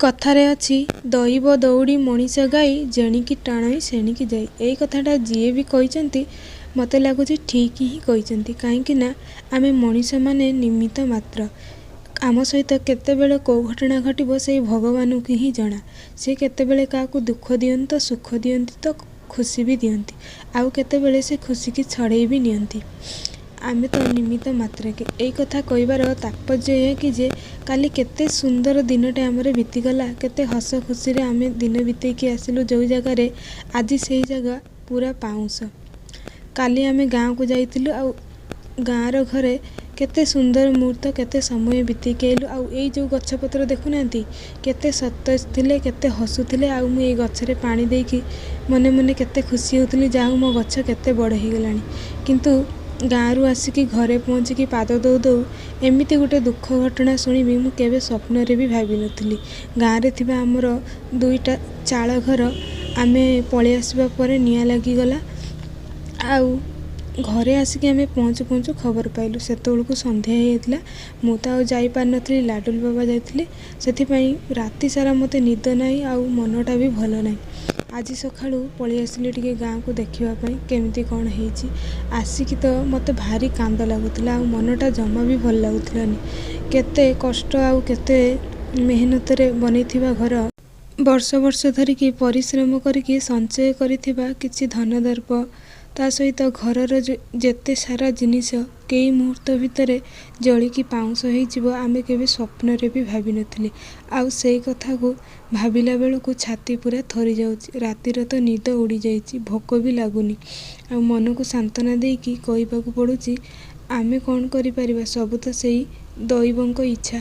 କଥାରେ ଅଛି ଦଇବ ଦଉଡ଼ି ମଣିଷ ଗାଇ ଯେଣିକି ଟାଣଇ ସେଣିକି ଯାଇ। ଏଇ କଥାଟା ଯିଏ ବି କହିଛନ୍ତି ମୋତେ ଲାଗୁଛି ଠିକ୍ ହିଁ କହିଛନ୍ତି। କାହିଁକି ନା ଆମେ ମଣିଷମାନେ ନିମିତ୍ତ ମାତ୍ର। ଆମ ସହିତ କେତେବେଳେ କେଉଁ ଘଟଣା ଘଟିବ ସେଇ ଭଗବାନଙ୍କୁ ହିଁ ଜଣା। ସେ କେତେବେଳେ କାହାକୁ ଦୁଃଖ ଦିଅନ୍ତି ତ ସୁଖ ଦିଅନ୍ତି ତ ଖୁସି ବି ଦିଅନ୍ତି, ଆଉ କେତେବେଳେ ସେ ଖୁସିକି ଛଡ଼େଇ ବି ନିଅନ୍ତି। ଆମେ ତ ନିମିତ୍ତ ମାତ୍ରକେ। ଏଇ କଥା କହିବାର ତାତ୍ପର୍ଯ୍ୟ ଏହା କି ଯେ କାଲି କେତେ ସୁନ୍ଦର ଦିନଟେ ଆମର ବିତିଗଲା, କେତେ ହସ ଖୁସିରେ ଆମେ ଦିନ ବିତେଇକି ଆସିଲୁ ଯେଉଁ ଜାଗାରେ, ଆଜି ସେଇ ଜାଗା ପୁରା ପାଉଁଶ। କାଲି ଆମେ ଗାଁକୁ ଯାଇଥିଲୁ, ଆଉ ଗାଁର ଘରେ କେତେ ସୁନ୍ଦର ମୁହୂର୍ତ୍ତ, କେତେ ସମୟ ବିତେଇକି ଆଇଲୁ। ଆଉ ଏଇ ଯେଉଁ ଗଛପତ୍ର ଦେଖୁନାହାନ୍ତି କେତେ ସତେଜ ଥିଲେ, କେତେ ହସୁଥିଲେ। ଆଉ ମୁଁ ଏଇ ଗଛରେ ପାଣି ଦେଇକି ମନେ ମନେ କେତେ ଖୁସି ହେଉଥିଲି, ଯାହା ହଉ ମୋ ଗଛ କେତେ ବଡ଼ ହେଇଗଲାଣି। କିନ୍ତୁ ଗାଁରୁ ଆସିକି ଘରେ ପହଞ୍ଚିକି ପାଦ ଦଉ ଦଉ ଏମିତି ଗୋଟେ ଦୁଃଖ ଘଟଣା ଶୁଣିବି ମୁଁ କେବେ ସ୍ୱପ୍ନରେ ବି ଭାବିନଥିଲି। ଗାଁରେ ଥିବା ଆମର 2ଟା ଚାଳ ଘର ଆମେ ପଳେଇ ଆସିବା ପରେ ନିଆଁ ଲାଗିଗଲା। ଆଉ ଘରେ ଆସିକି ଆମେ ପହଞ୍ଚୁ ପହଞ୍ଚୁ ଖବର ପାଇଲୁ। ସେତେବେଳକୁ ସନ୍ଧ୍ୟା ହେଇଯାଇଥିଲା। ମୁଁ ତ ଆଉ ଯାଇପାରିନଥିଲି, ଲାଡୁଲ ବାବା ଯାଇଥିଲେ। ସେଥିପାଇଁ ରାତି ସାରା ମୋତେ ନିଦ ନାହିଁ, ଆଉ ମନଟା ବି ଭଲ ନାହିଁ। ଆଜି ସକାଳୁ ପଳେଇ ଆସିଲି ଟିକେ ଗାଁକୁ ଦେଖିବା ପାଇଁ କେମିତି କ'ଣ ହେଇଛି। ଆସିକି ତ ମୋତେ ଭାରି କାନ୍ଦ ଲାଗୁଥିଲା, ଆଉ ମନଟା ଜମା ବି ଭଲ ଲାଗୁଥିଲାନି। କେତେ କଷ୍ଟ ଆଉ କେତେ ମେହନତରେ ବନେଇଥିବା ଘର, ବର୍ଷ ବର୍ଷ ଧରିକି ପରିଶ୍ରମ କରିକି ସଞ୍ଚୟ କରିଥିବା କିଛି ଧନ ଦର୍ପ, ତା ସହିତ ଘରର ଯେତେ ସାରା ଜିନିଷ କେଇ ମୁହୂର୍ତ୍ତ ଭିତରେ ଜଳିକି ପାଉଁଶ ହେଇଯିବ ଆମେ କେବେ ସ୍ୱପ୍ନରେ ବି ଭାବିନଥିଲି। ଆଉ ସେଇ କଥାକୁ ଭାବିଲା ବେଳକୁ ଛାତି ପୁରା ଥରି ଯାଉଛି। ରାତିର ତ ନିଦ ଉଡ଼ିଯାଇଛି, ଭୋକ ବି ଲାଗୁନି। ଆଉ ମନକୁ ସାନ୍ତ୍ୱନା ଦେଇକି କହିବାକୁ ପଡ଼ୁଛି ଆମେ କ'ଣ କରିପାରିବା, ସବୁ ତ ସେଇ ଦଇବଙ୍କ ଇଚ୍ଛା।